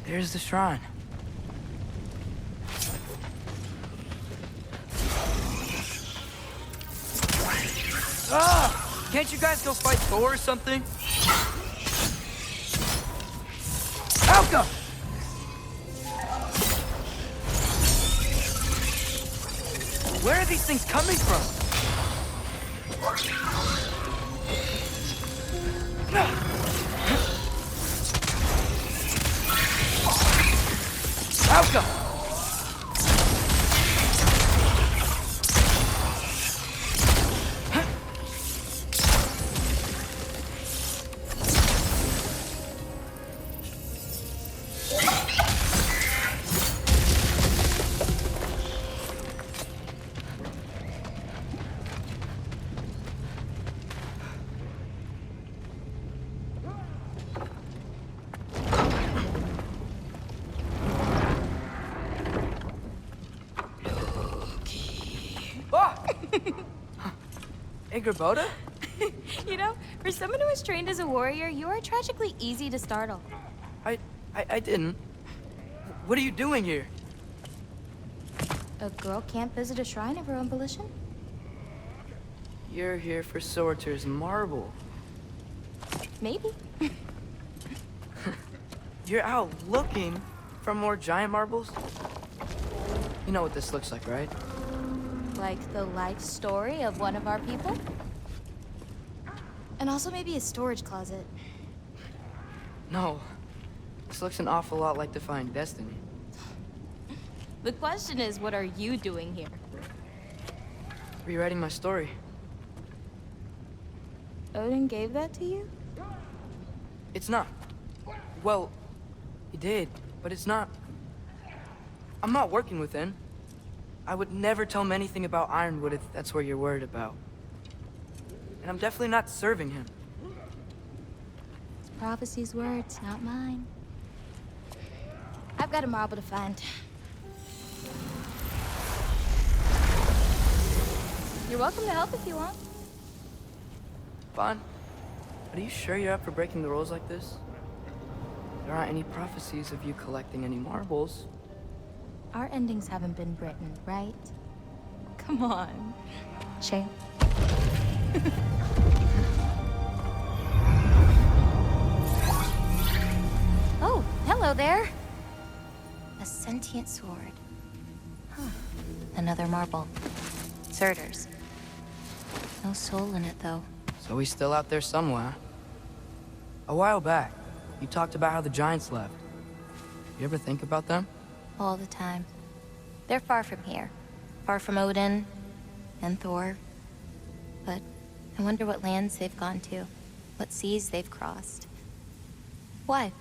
There's the shrine. Ah! Can't you guys go fight Thor or something? Alka! Where are these things coming from? Alka! Boda? You know, for someone who was trained as a warrior, you are tragically easy to startle. I didn't. What are you doing here? A girl can't visit a shrine of her own volition? You're here for Surtur's marble. Maybe. You're out looking for more giant marbles? You know what this looks like, right? Like the life story of one of our people? And also maybe a storage closet. No. This looks an awful lot like Defying Destiny. The question is, what are you doing here? Rewriting my story. Odin gave that to you? It's not. Well, he did, but it's not. I'm not working with him. I would never tell him anything about Ironwood if that's what you're worried about. And I'm definitely not serving him. It's prophecy's words, not mine. I've got a marble to find. You're welcome to help if you want. Fine. But are you sure you're up for breaking the rules like this? There aren't any prophecies of you collecting any marbles. Our endings haven't been written, right? Come on. Shame. Oh, hello there. A sentient sword. Huh. Another marble. Surtur's. No soul in it, though. So he's still out there somewhere. A while back, you talked about how the giants left. You ever think about them? All the time. They're far from here. Far from Odin and Thor. But I wonder what lands they've gone to. What seas they've crossed. Why?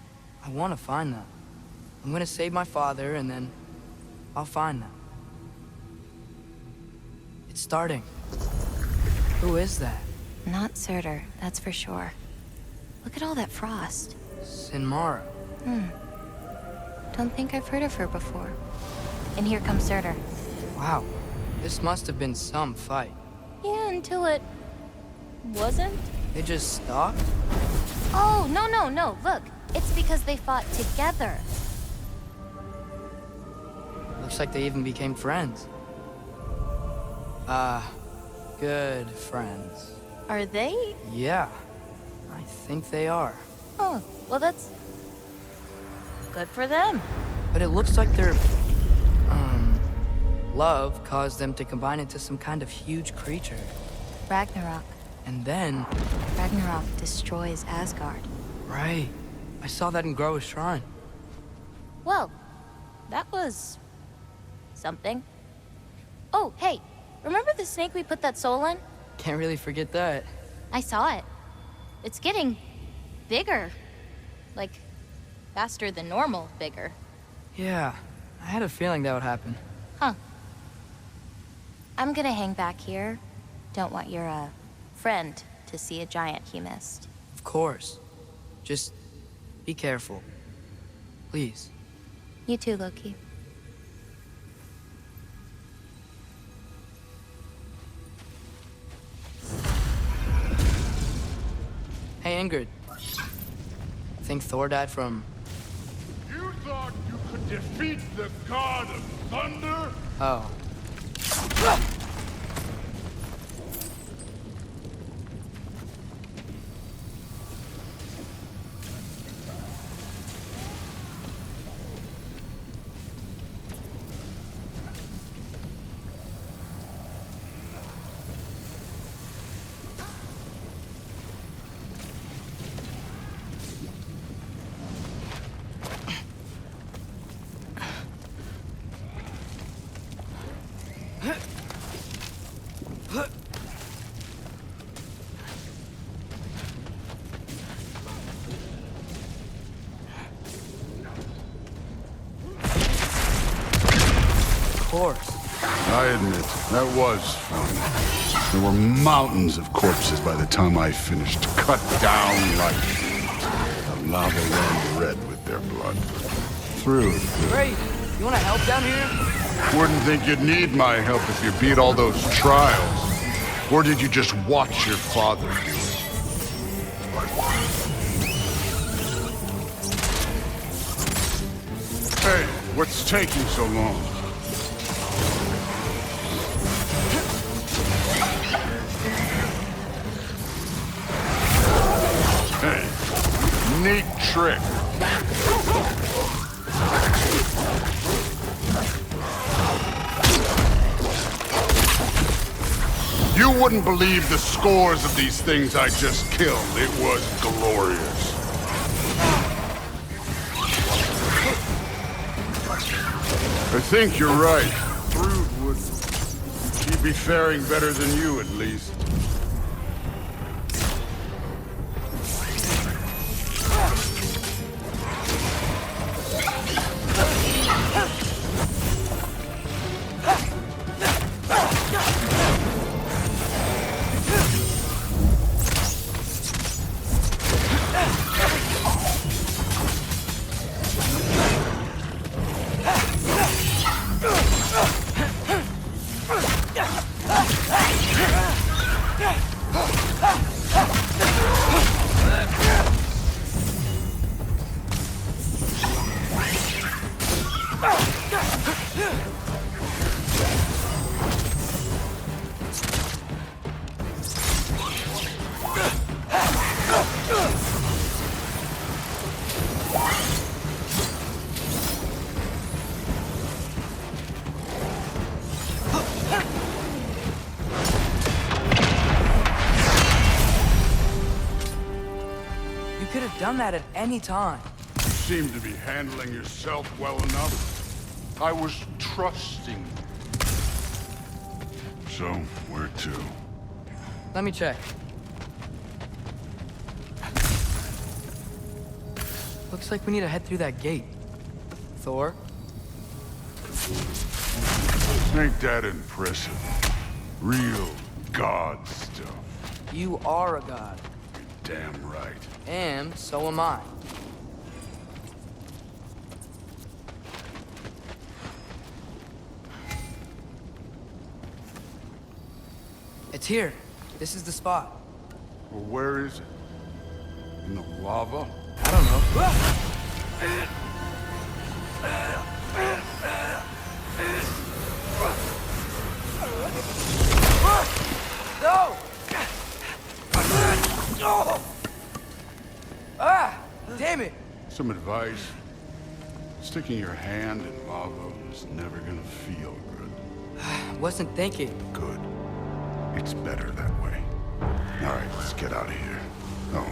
I want to find them. I'm gonna save my father, and then I'll find them. It's starting. Who is that? Not Surtur, that's for sure. Look at all that frost. Sinmara. Don't think I've heard of her before. And here comes Surtur. Wow. This must have been some fight. Yeah, until it... wasn't? They just stopped? Oh, no. Look, it's because they fought together. Looks like they even became friends. Good friends. Are they? Yeah, I think they are. Oh, well that's... good for them. But it looks like their, love caused them to combine into some kind of huge creature. Ragnarok. And then... Ragnarok destroys Asgard. Right. I saw that in Groa's shrine. Well, that was... something. Oh, hey, remember the snake we put that soul in? Can't really forget that. I saw it. It's getting... bigger. Like, faster than normal bigger. Yeah, I had a feeling that would happen. Huh. I'm gonna hang back here. Don't want your, friend to see a giant he missed. Of course. Just be careful. Please. You too, Loki. Hey, Ingrid. Think Thor died from... You thought defeat the god of thunder? Oh. I admit, that was fun. There were mountains of corpses by the time I finished, cut down like the lava ran red with their blood. Through. Great. You want to help down here? Wouldn't think you'd need my help if you beat all those trials. Or did you just watch your father do it? Hey, what's taking so long? Hey, neat trick. You wouldn't believe the scores of these things I just killed. It was glorious. I think you're right. Thrud would... She'd be faring better than you, at least. Done that at any time. You seem to be handling yourself well enough. I was trusting. So, where to? Let me check. Looks like we need to head through that gate. Thor? Ain't that impressive? Real god stuff. You are a god. Damn right. And so am I. It's here. This is the spot. Well, where is it? In the lava? I don't know. No! Ah! Damn it! Some advice. Sticking your hand in lava is never gonna feel good. Wasn't thinking. Good. It's better that way. Alright, let's get out of here. No.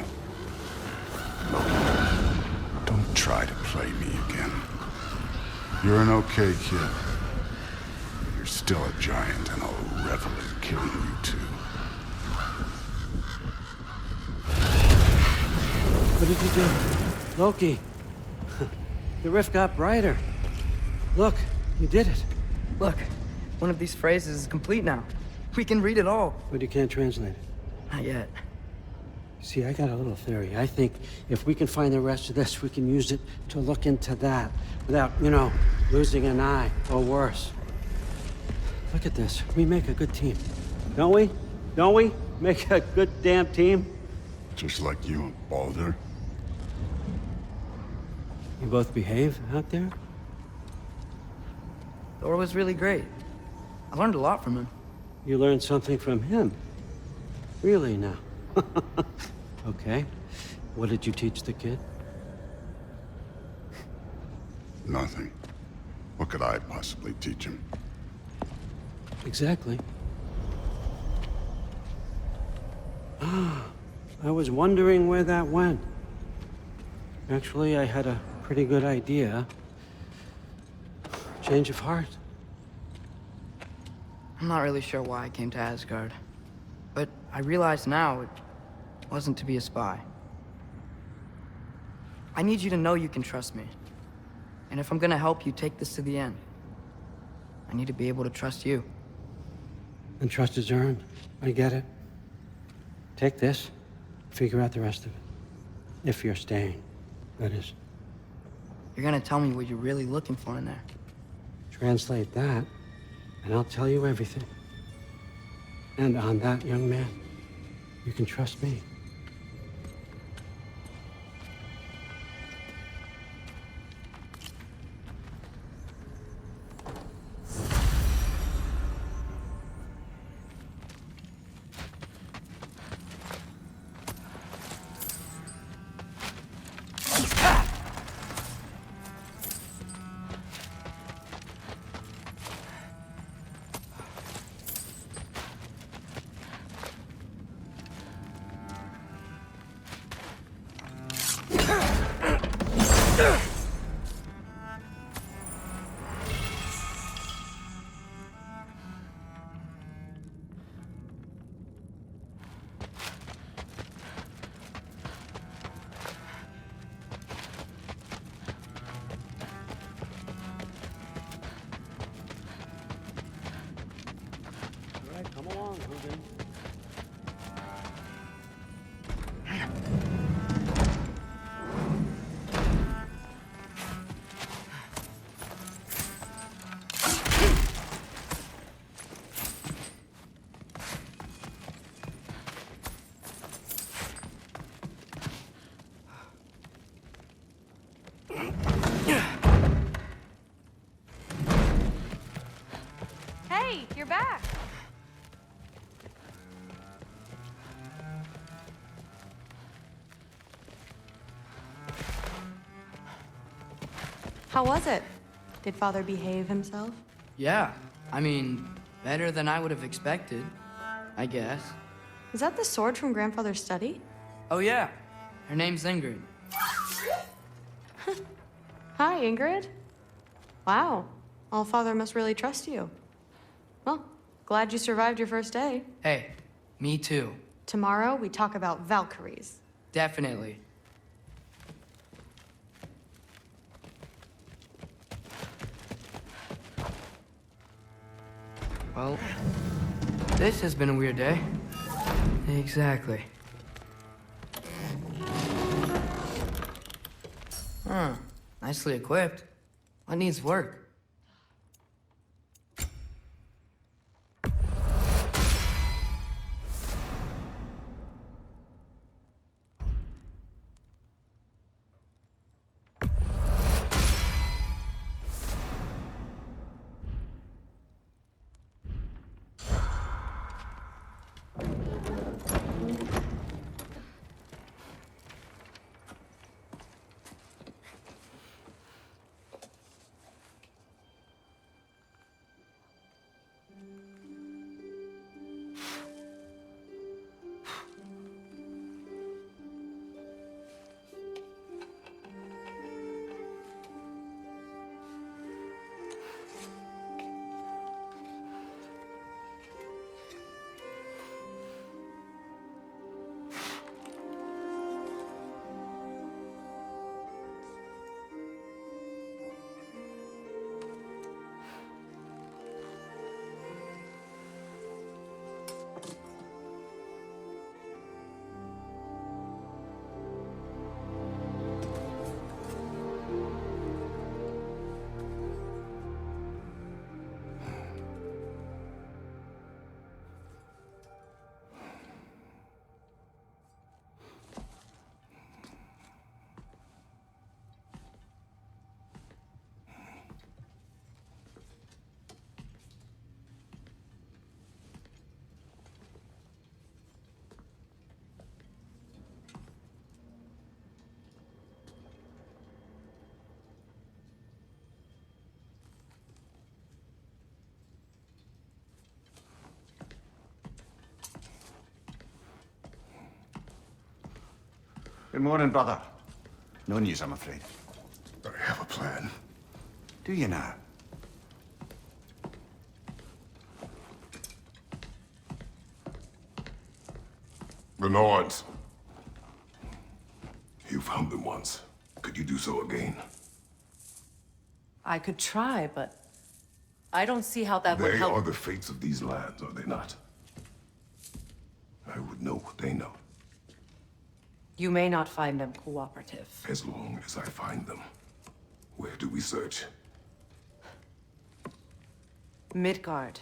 Look, don't try to play me again. You're an okay kid. You're still a giant, and I'll revel in killing you too. What did you do? Loki. The rift got brighter. Look, you did it. Look, one of these phrases is complete now. We can read it all. But you can't translate it. Not yet. See, I got a little theory. I think if we can find the rest of this, we can use it to look into that without, losing an eye or worse. Look at this. We make a good team. Don't we? Don't we? Make a good damn team? Just like you and Baldur. You both behave out there? Thor was really great. I learned a lot from him. You learned something from him? Really now? Okay. What did you teach the kid? Nothing. What could I possibly teach him? Exactly. I was wondering where that went. Actually, I had a pretty good idea. Change of heart. I'm not really sure why I came to Asgard. But I realize now it wasn't to be a spy. I need you to know you can trust me. And if I'm gonna help you take this to the end, I need to be able to trust you. And trust is earned. I get it. Take this, figure out the rest of it. If you're staying, that is. You're gonna tell me what you're really looking for in there. Translate that, and I'll tell you everything. And on that, young man, you can trust me. Come along, Ruben. Hey, you're back. How was it? Did Father behave himself? Yeah, I mean, better than I would have expected, I guess. Is that the sword from Grandfather's study? Oh yeah, her name's Ingrid. Hi, Ingrid. Wow, Allfather must really trust you. Well, glad you survived your first day. Hey, me too. Tomorrow, we talk about Valkyries. Definitely. Well, this has been a weird day. Exactly. Huh. Nicely equipped. What needs work? Good morning, brother. No news, I'm afraid. I have a plan. Do you now? The Norns. You found them once. Could you do so again? I could try, but I don't see how that would They help. are the fates of these lands, are they not? I would know what they know, You may not find them cooperative. as long as I find them. Where do we search? Midgard.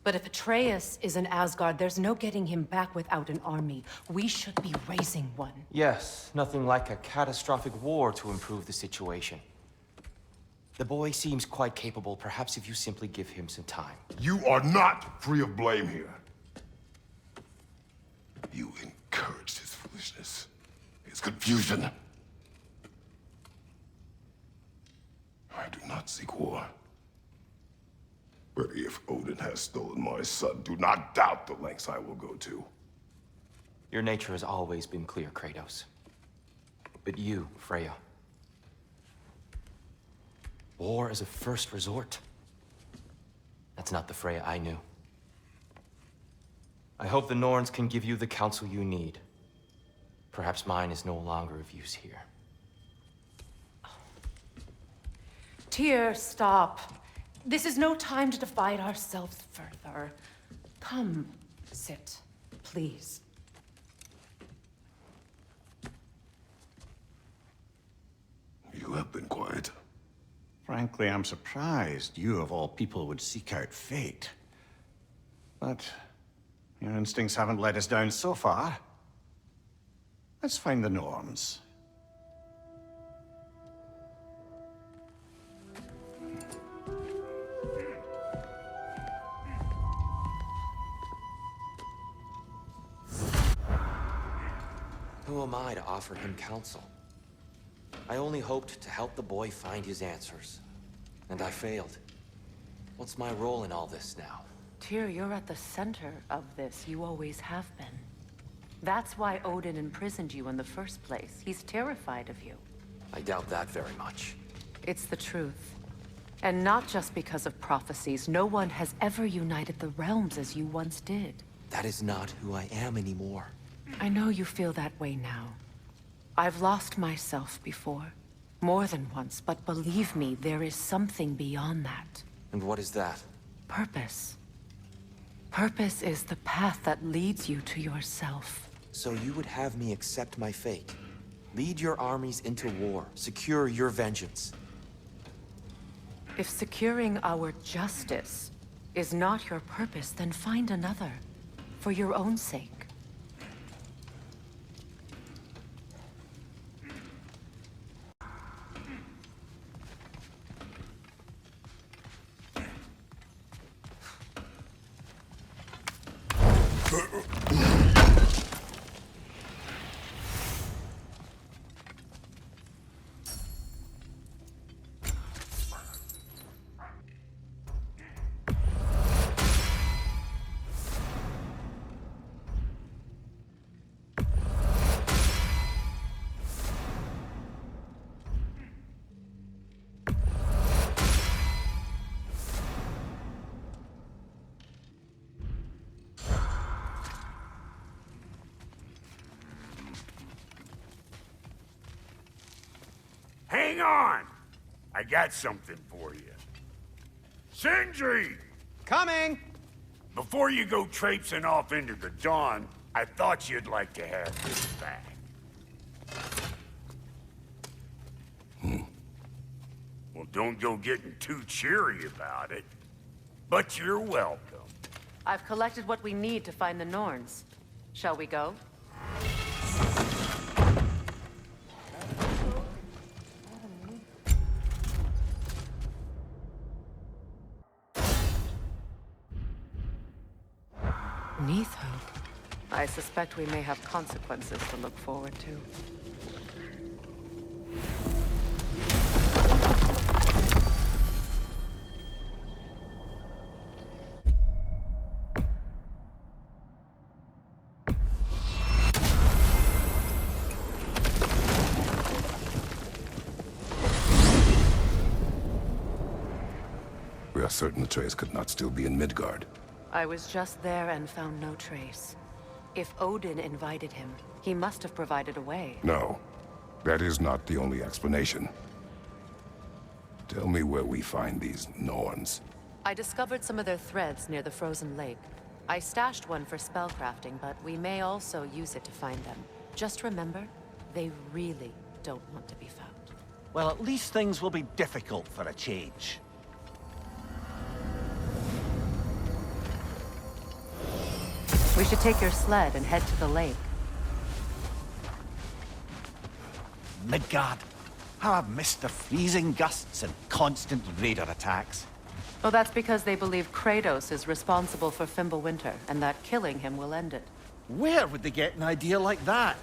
But if Atreus is in Asgard, there's no getting him back without an army. We should be raising one. Yes, nothing like a catastrophic war to improve the situation. The boy seems quite capable. Perhaps if you simply give him some time. You are not free of blame here. You encouraged his foolishness, his confusion. I do not seek war. But if Odin has stolen my son, do not doubt the lengths I will go to. Your nature has always been clear, Kratos. But you, Freya. War is a first resort. That's not the Freya I knew. I hope the Norns can give you the counsel you need. Perhaps mine is no longer of use here. Tyr, stop. This is no time to divide ourselves further. Come, sit, please. You have been quiet. Frankly, I'm surprised you, of all people, would seek out fate. But your instincts haven't let us down so far. Let's find the Norns. Who am I to offer him counsel? I only hoped to help the boy find his answers. And I failed. What's my role in all this now? Tyr, you're at the center of this. You always have been. That's why Odin imprisoned you in the first place. He's terrified of you. I doubt that very much. It's the truth. And not just because of prophecies. No one has ever united the realms as you once did. That is not who I am anymore. I know you feel that way now. I've lost myself before. More than once, but believe me, there is something beyond that. And what is that? Purpose. Purpose is the path that leads you to yourself. So you would have me accept my fate? Lead your armies into war, secure your vengeance. If securing our justice is not your purpose, then find another. For your own sake. Hang on! I got something for you. Sindri! Coming! Before you go traipsing off into the dawn, I thought you'd like to have this back. Well, don't go getting too cheery about it. But you're welcome. I've collected what we need to find the Norns. Shall we go? Neath hope. I suspect we may have consequences to look forward to. We are certain Atreus could not still be in Midgard. I was just there and found no trace. If Odin invited him, he must have provided a way. No, that is not the only explanation. Tell me where we find these Norns. I discovered some of their threads near the frozen lake. I stashed one for spellcrafting, but we may also use it to find them. Just remember, they really don't want to be found. Well, at least things will be difficult for a change. We should take your sled and head to the lake. Midgard. How I've missed the freezing gusts and constant raider attacks. Oh, that's because they believe Kratos is responsible for Fimbulwinter, and that killing him will end it. Where would they get an idea like that?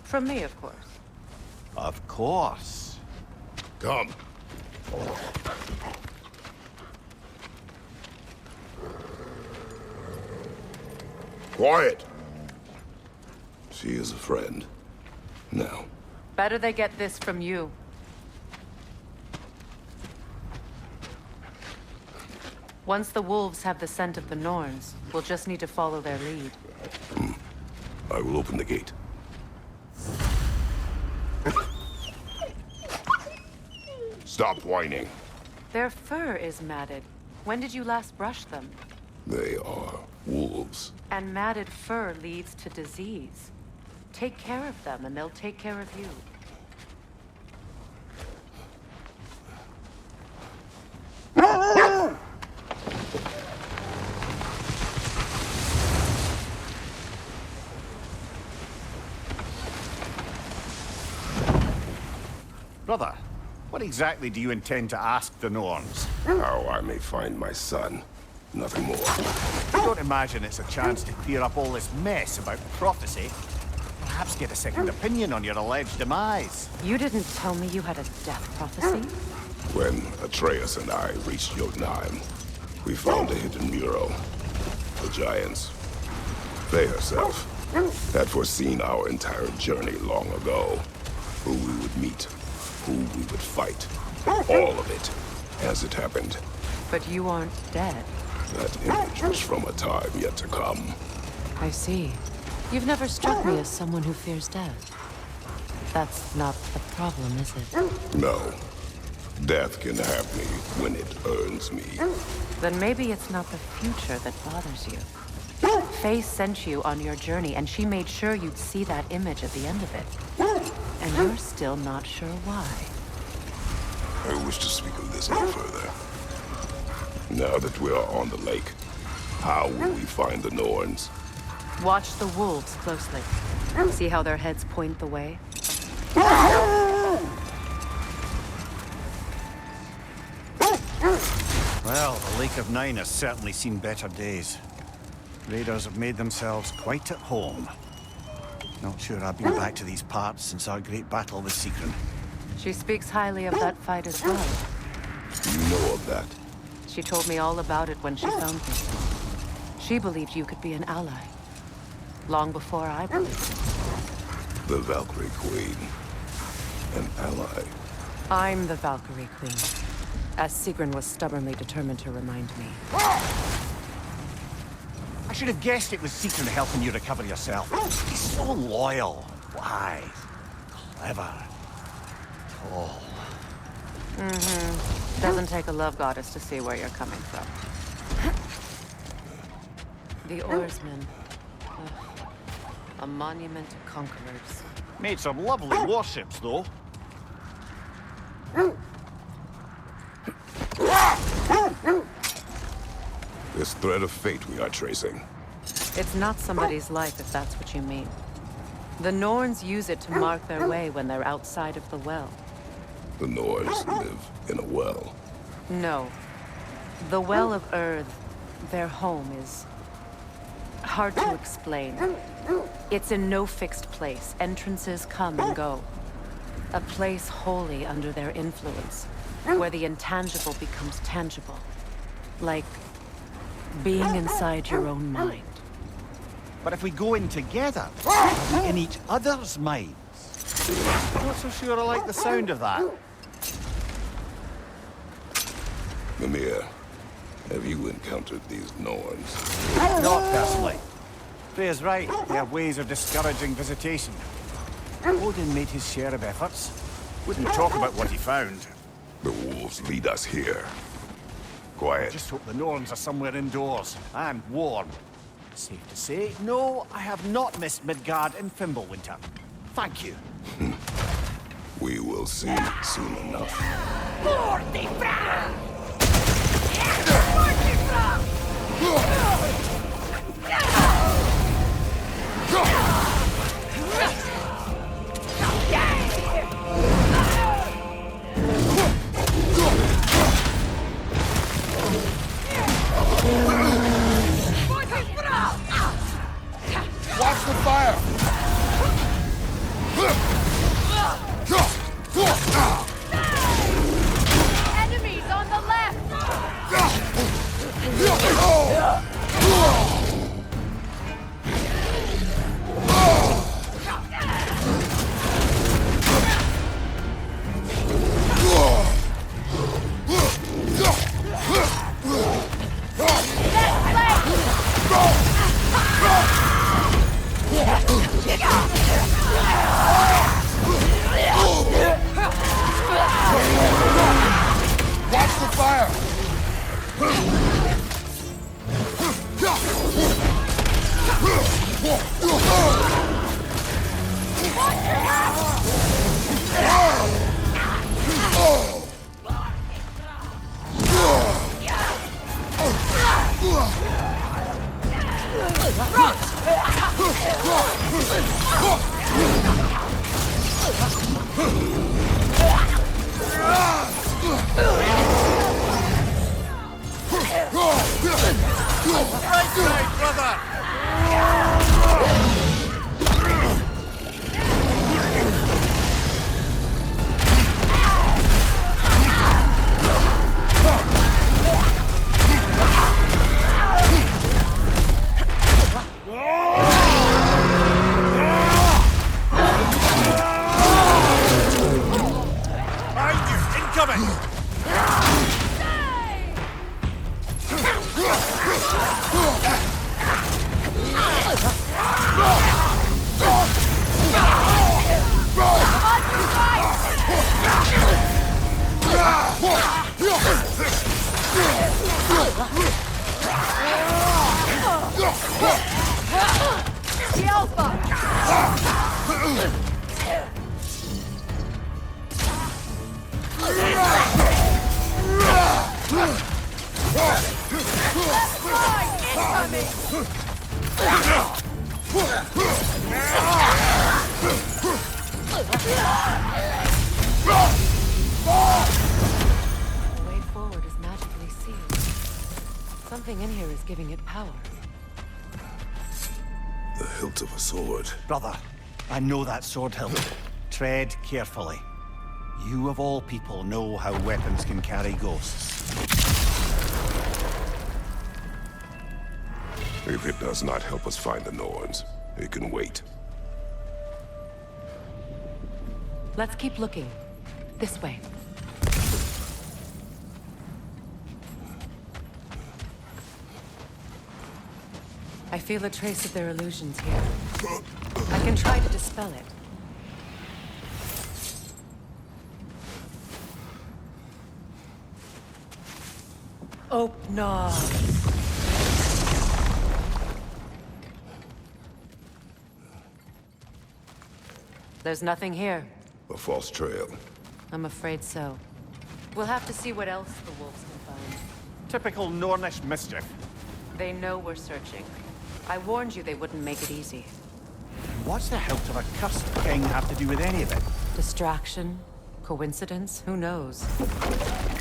From me, of course. Of course. Come. Quiet! She is a friend. Now. Better they get this from you. Once the wolves have the scent of the Norns, we'll just need to follow their lead. I will open the gate. Stop whining. Their fur is matted. When did you last brush them? They are wolves. And matted fur leads to disease. Take care of them, and they'll take care of you. Brother, what exactly do you intend to ask the Norns? How I may find my son. Nothing more. I don't imagine it's a chance to clear up all this mess about prophecy. Perhaps get a second opinion on your alleged demise. You didn't tell me you had a death prophecy? When Atreus and I reached Jotunheim, we found a hidden mural. The giants, they herself, had foreseen our entire journey long ago. Who we would meet, who we would fight. All of it, as it happened. But you aren't dead. That image was from a time yet to come. I see. You've never struck me as someone who fears death. That's not the problem, is it? No. Death can have me when it earns me. Then maybe it's not the future that bothers you. Faye sent you on your journey, and she made sure you'd see that image at the end of it. And you're still not sure why. I wish to speak of this no further. Now that we are on the lake, how will we find the Norns? Watch the wolves closely. See how their heads point the way? Well, the Lake of Nine has certainly seen better days. Raiders have made themselves quite at home. Not sure I've been back to these parts since our great battle with Sigrun. She speaks highly of that fight as well. You know of that? She told me all about it when she found me. She believed you could be an ally. Long before I believed it. The Valkyrie Queen. An ally. I'm the Valkyrie Queen, as Sigrun was stubbornly determined to remind me. I should have guessed it was Sigrun helping you recover yourself. He's so loyal, wise, clever, tall. Doesn't take a love goddess to see where you're coming from. The oarsmen. Ugh. A monument to conquerors. Made some lovely warships, though. This thread of fate we are tracing. It's not somebody's life, if that's what you mean. The Norns use it to mark their way when they're outside of the well. The Norse live in a well. No. The Well of Earth, their home, is hard to explain. It's in no fixed place. Entrances come and go. A place wholly under their influence, where the intangible becomes tangible. Like being inside your own mind. But if we go in together, we'll be in each other's minds. Not so sure I like the sound of that. Mimir, Have you encountered these Norns? Not personally. Freya's right. They have ways of discouraging visitation. Odin made his share of efforts. Wouldn't talk about what he found. The wolves lead us here. Quiet. Just hope the Norns are somewhere indoors and warm. Safe to say, no, I have not missed Midgard in Fimbulwinter. Thank you. We will see soon enough. Watch the fire! Enemies on the left! Watch the fire! Right side, brother! The way forward is magically sealed. Something in here is giving it power. The hilt of a sword. Brother, I know that sword hilt. Tread carefully. You of all people know how weapons can carry ghosts. If it does not help us find the Norns, it can wait. Let's keep looking. This way. I feel a trace of their illusions here. I can try to dispel it. Oh, no. There's nothing here. A false trail. I'm afraid so. We'll have to see what else the wolves can find. Typical Nornish mischief. They know we're searching. I warned you they wouldn't make it easy. What's the hilt of a cursed king have to do with any of it? Distraction? Coincidence? Who knows?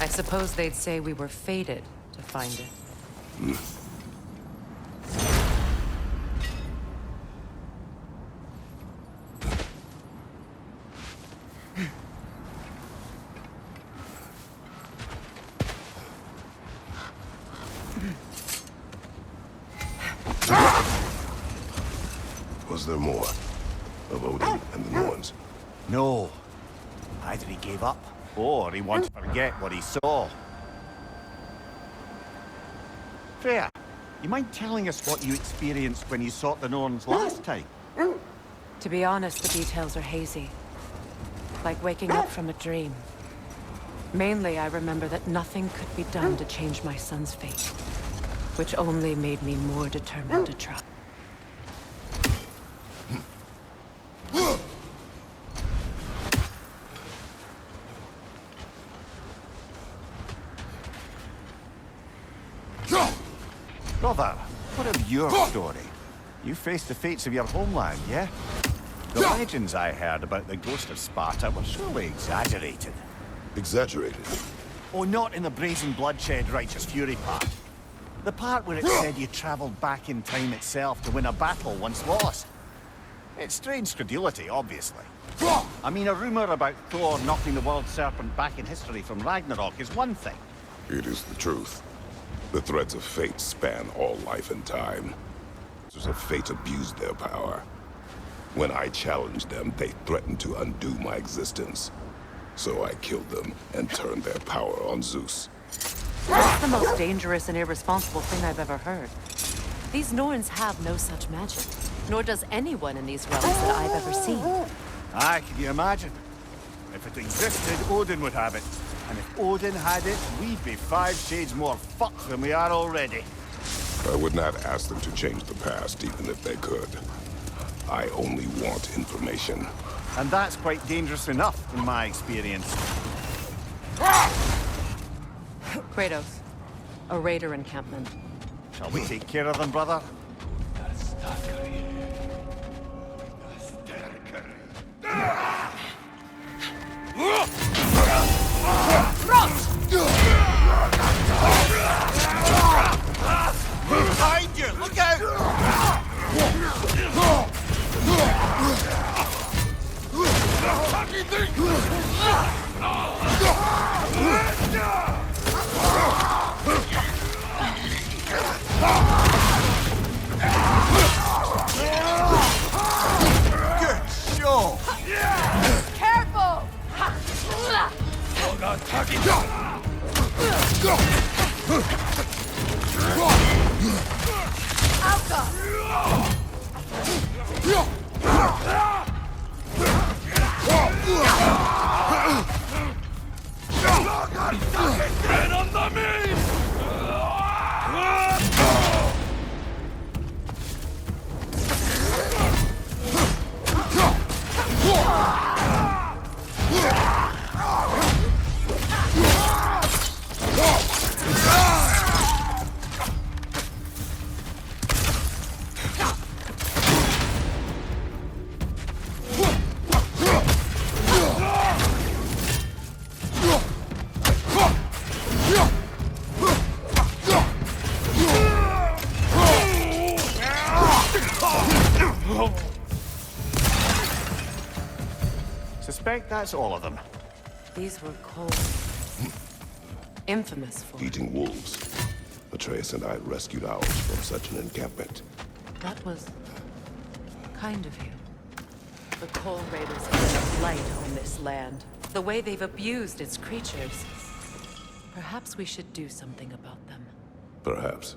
I suppose they'd say we were fated to find it. Was there more? Of Odin and the Norns? No. Either he gave up, or he wanted to forget what he saw. Freya, you mind telling us what you experienced when you sought the Norns last time? To be honest, the details are hazy. Like waking up from a dream. Mainly, I remember that nothing could be done to change my son's fate, which only made me more determined to try. Brother, what of your story? You faced the fates of your homeland, yeah? The legends I heard about the ghost of Sparta were surely exaggerated. Exaggerated? Oh, not in the brazen bloodshed righteous fury part. The part where it said you traveled back in time itself to win a battle once lost. It's strange credulity, obviously. I mean, a rumor about Thor knocking the world serpent back in history from Ragnarok is one thing. It is the truth. The threads of fate span all life and time. Masters of fate abused their power. When I challenged them, they threatened to undo my existence. So I killed them and turned their power on Zeus. That's the most dangerous and irresponsible thing I've ever heard. These Norns have no such magic, nor does anyone in these realms that I've ever seen. Aye, can you imagine? If it existed, Odin would have it. And if Odin had it, we'd be 5 shades more fucked than we are already. I would not ask them to change the past, even if they could. I only want information. And that's quite dangerous enough, in my experience. Kratos, a raider encampment. Shall we take care of them, brother? Behind you! Look out! Good show! Careful! Suspect that's all of them. These were cold. Infamous for Eating wolves. Atreus and I rescued ours from such an encampment. That was kind of you. The Coal Raiders have been a blight on this land. The way they've abused its creatures. Perhaps we should do something about them. Perhaps.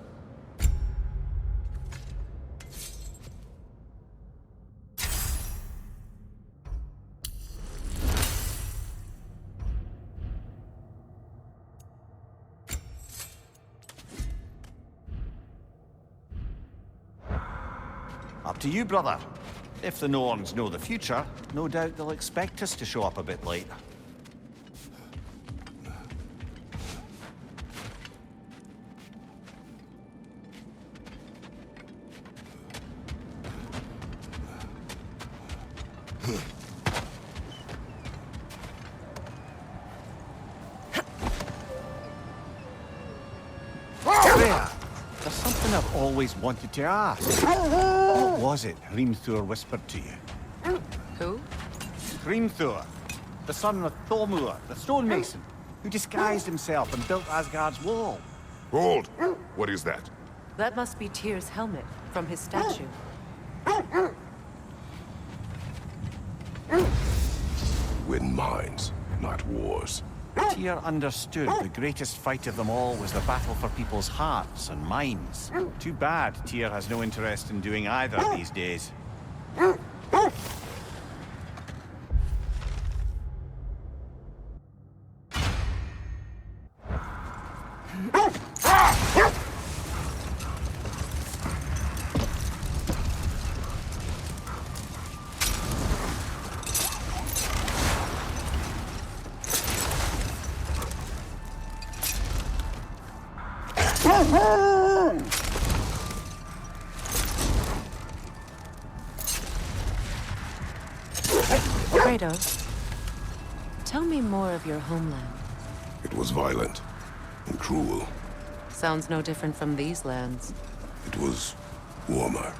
Up to you, brother. If the Norns know the future, no doubt they'll expect us to show up a bit late. Freya, there's something I've always wanted to ask. What was it Hrimthur whispered to you? Who? Hrimthur, the son of Thormur, the stonemason, who disguised himself and built Asgard's wall. Hold! What is that? That must be Tyr's helmet from his statue. Win minds, not wars. Tyr understood the greatest fight of them all was the battle for people's hearts and minds. Too bad Tyr has no interest in doing either these days. Kratos, tell me more of your homeland. It was violent and cruel. Sounds no different from these lands. It was warmer.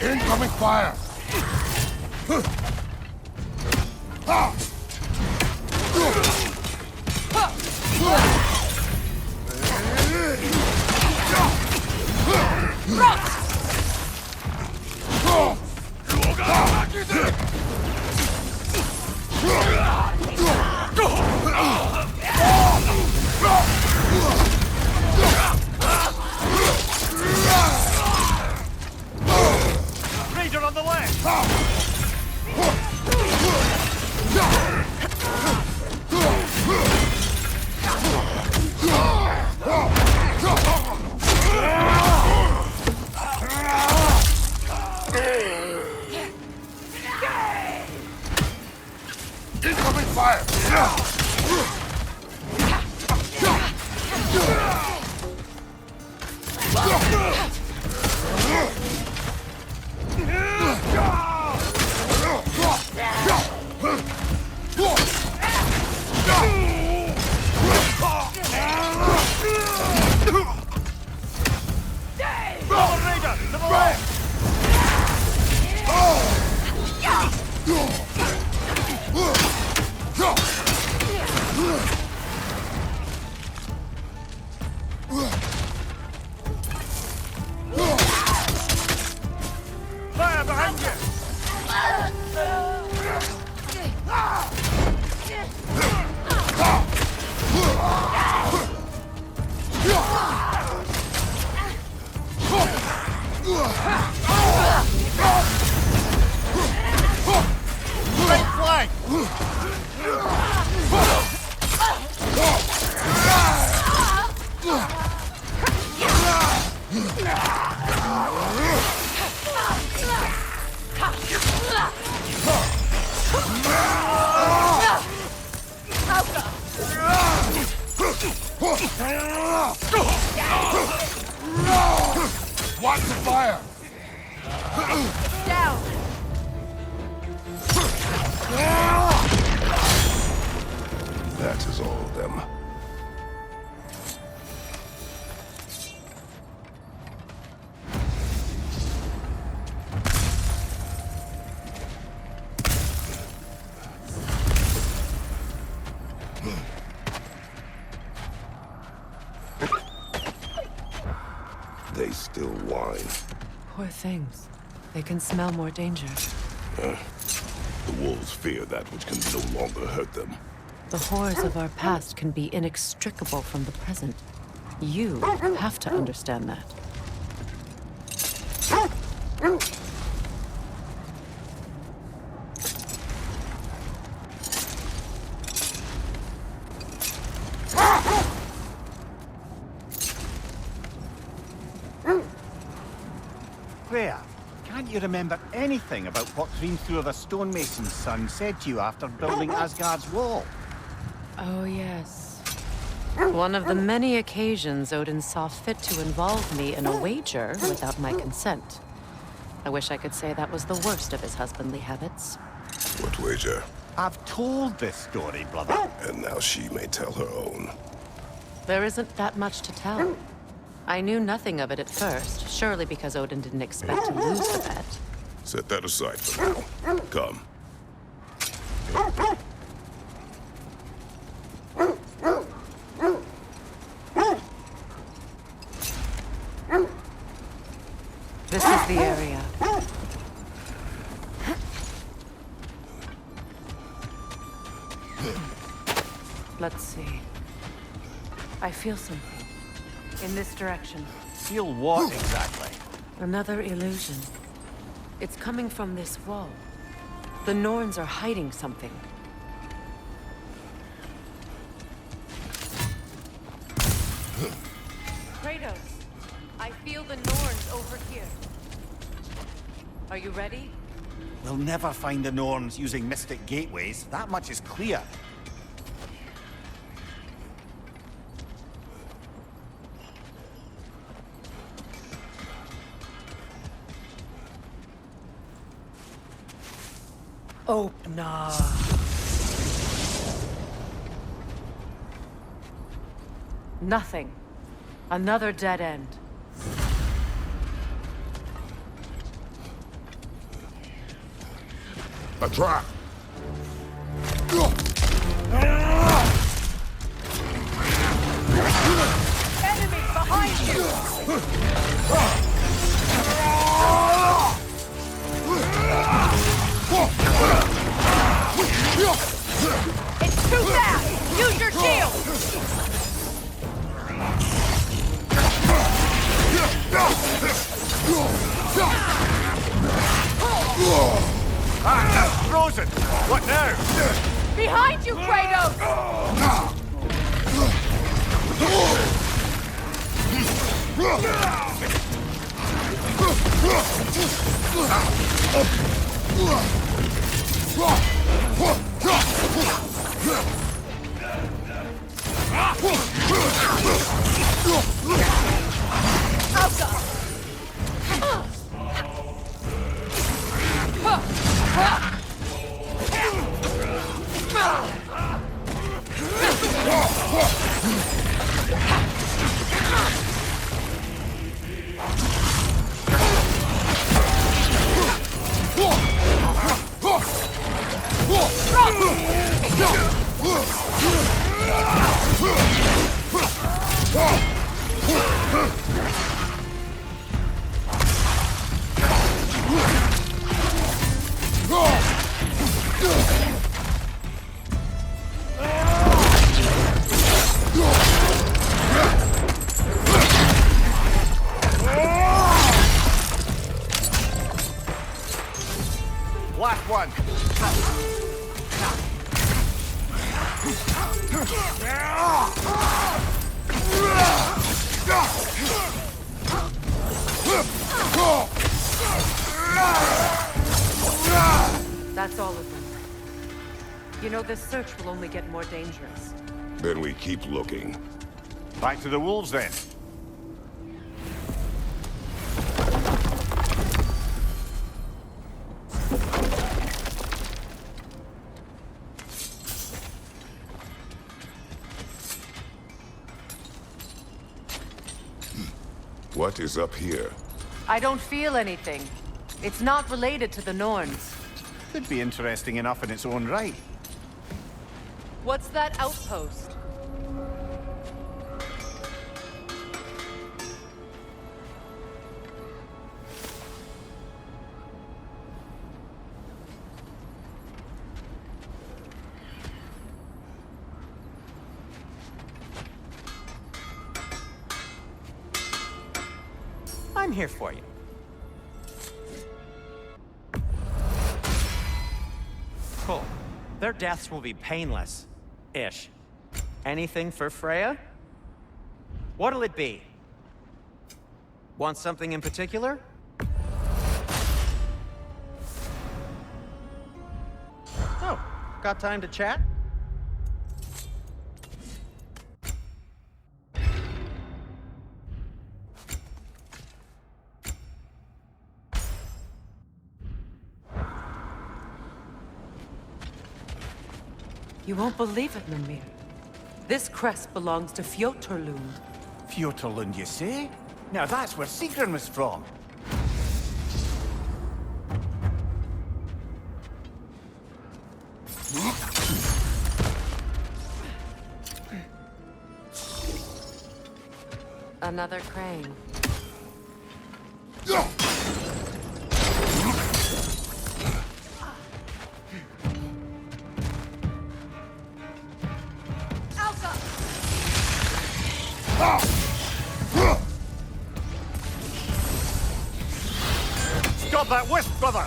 Incoming fire! Raider on the left! Incoming fire! Raider, to the left! Fire behind you! Right flank! Watch the fire! Down! That is all of them. They still whine. Poor things. They can smell more danger. The wolves fear that which can no longer hurt them. The horrors of our past can be inextricable from the present. You have to understand that. Freya, can't you remember anything about what Hrimthur the stonemason's son said to you after building Asgard's wall? Oh, yes. One of the many occasions Odin saw fit to involve me in a wager without my consent. I wish I could say that was the worst of his husbandly habits. What wager? I've told this story, brother. And now she may tell her own. There isn't that much to tell. I knew nothing of it at first, surely because Odin didn't expect to lose the bet. Set that aside for now. Come. This is the area. Let's see. I feel something. In this direction. Feel what exactly? Another illusion. It's coming from this wall. The Norns are hiding something. Kratos, I feel the Norns over here. Are you ready? We'll never find the Norns using mystic gateways. That much is clear. Oh, nah. Nothing. Another dead end. A trap! Enemy behind you! It's too fast! Use your shield! Ah, that's frozen! What now? Behind you, Kratos! Last one. That's all of them. You know, this search will only get more dangerous. Then we keep looking. Back to the wolves, then. What is up here? I don't feel anything. It's not related to the Norns. Could be interesting enough in its own right. What's that outpost? I'm here for you. Cool. Their deaths will be painless-ish. Anything for Freya? What'll it be? Want something in particular? Oh, got time to chat? You won't believe it, Mimir. This crest belongs to Fjoturlund. Fjoturlund, you say? Now that's where Sigrun was from. Another crane. Stop that wisp, brother!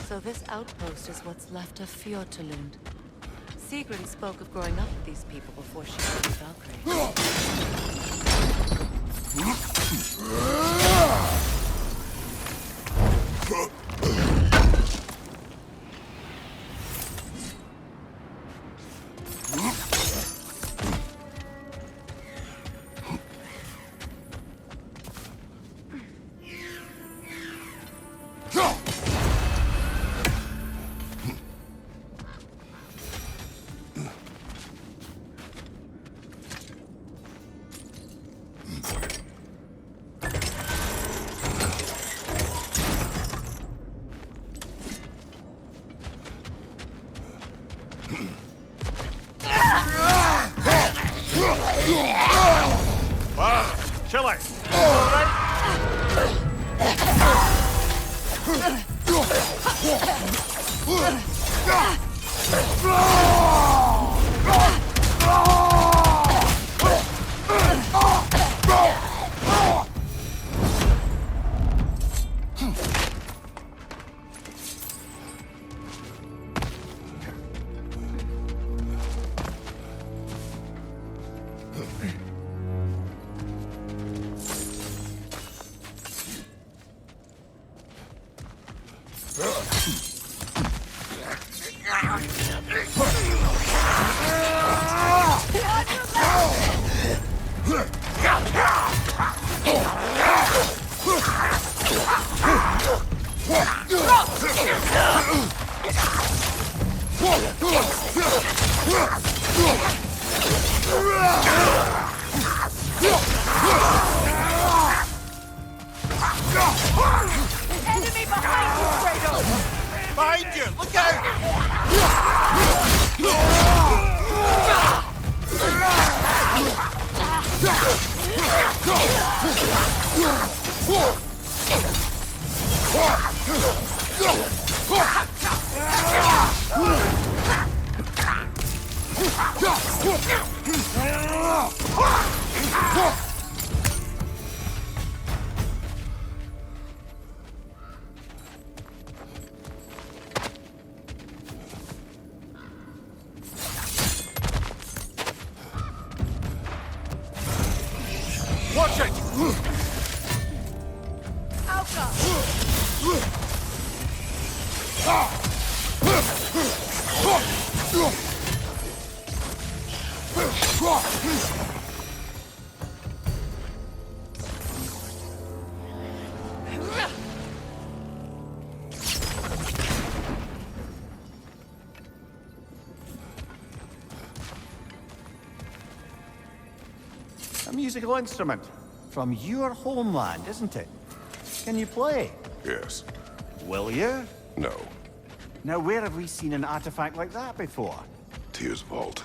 So this outpost is what's left of Fjoturlund. Sigrun spoke of growing up with these people before she became Valkyrie. Chill out. Enemy behind you, Kratos! Behind you! Look out! Watch it! Alka! A musical instrument from your homeland, isn't it? Can you play? Yes. Will you? No. Now, where have we seen an artifact like that before? Tyr's vault.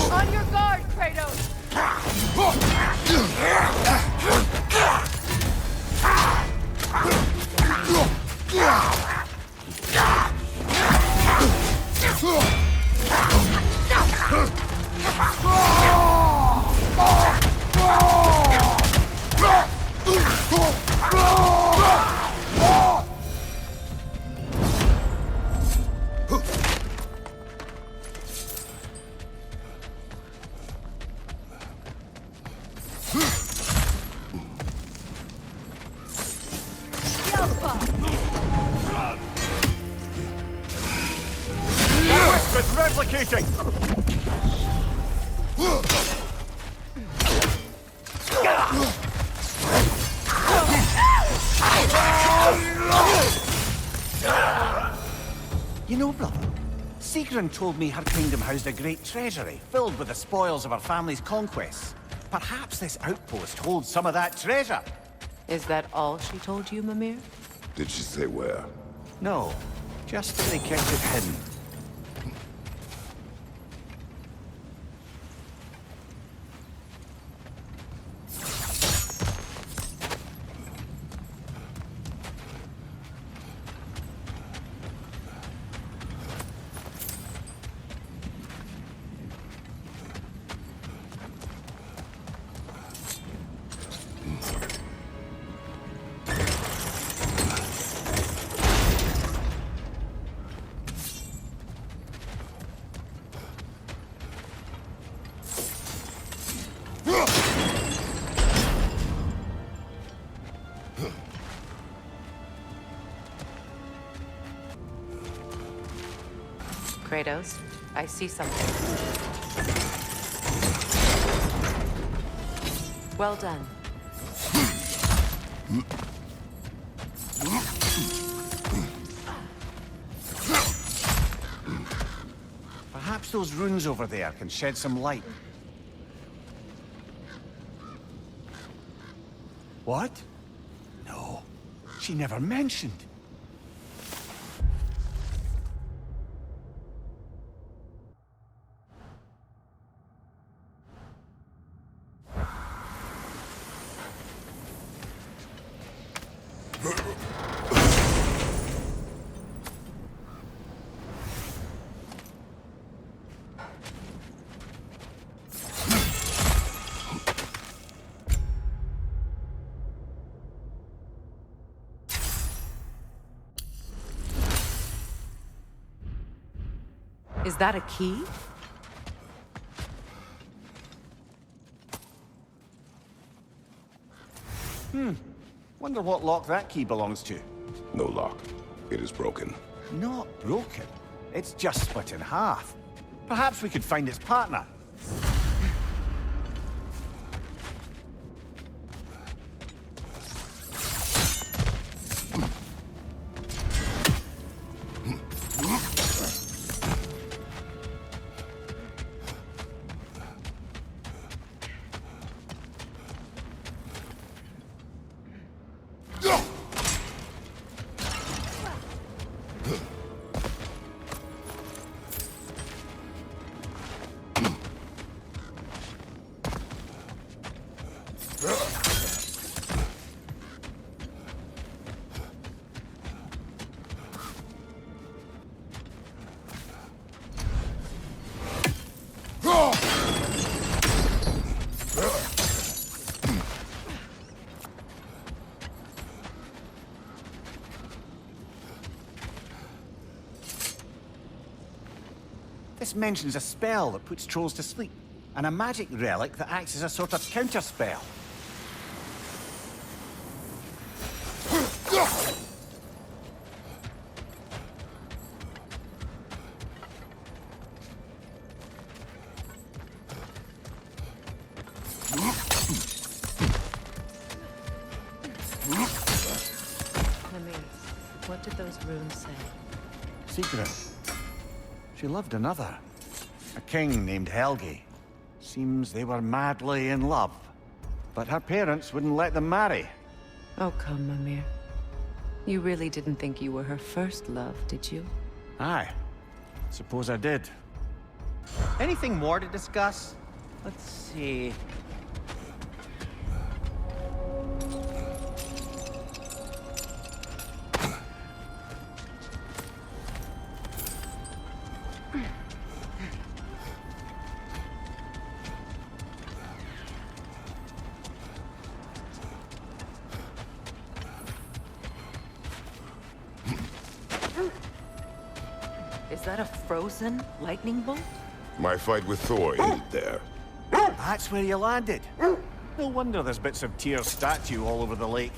On your guard, Kratos! It's replicating! You know, brother, Sigrun told me her kingdom housed a great treasury, filled with the spoils of her family's conquests. Perhaps this outpost holds some of that treasure. Is that all she told you, Mimir? Did she say where? No, just that they kept it hidden. Kratos, I see something. Well done. Perhaps those runes over there can shed some light. What? No, she never mentioned. Is that a key? Wonder what lock that key belongs to. No lock. It is broken. Not broken. It's just split in half. Perhaps we could find its partner. This mentions a spell that puts trolls to sleep, and a magic relic that acts as a sort of counterspell. Mimir, what did those runes say? Sigrun. She loved another. A king named Helgi. Seems they were madly in love. But her parents wouldn't let them marry. Oh, come, Mimir. You really didn't think you were her first love, did you? Aye. Suppose I did. Anything more to discuss? Let's see. Is that a frozen lightning bolt? My fight with Thor ended there. That's where you landed. No wonder there's bits of Tyr's statue all over the lake.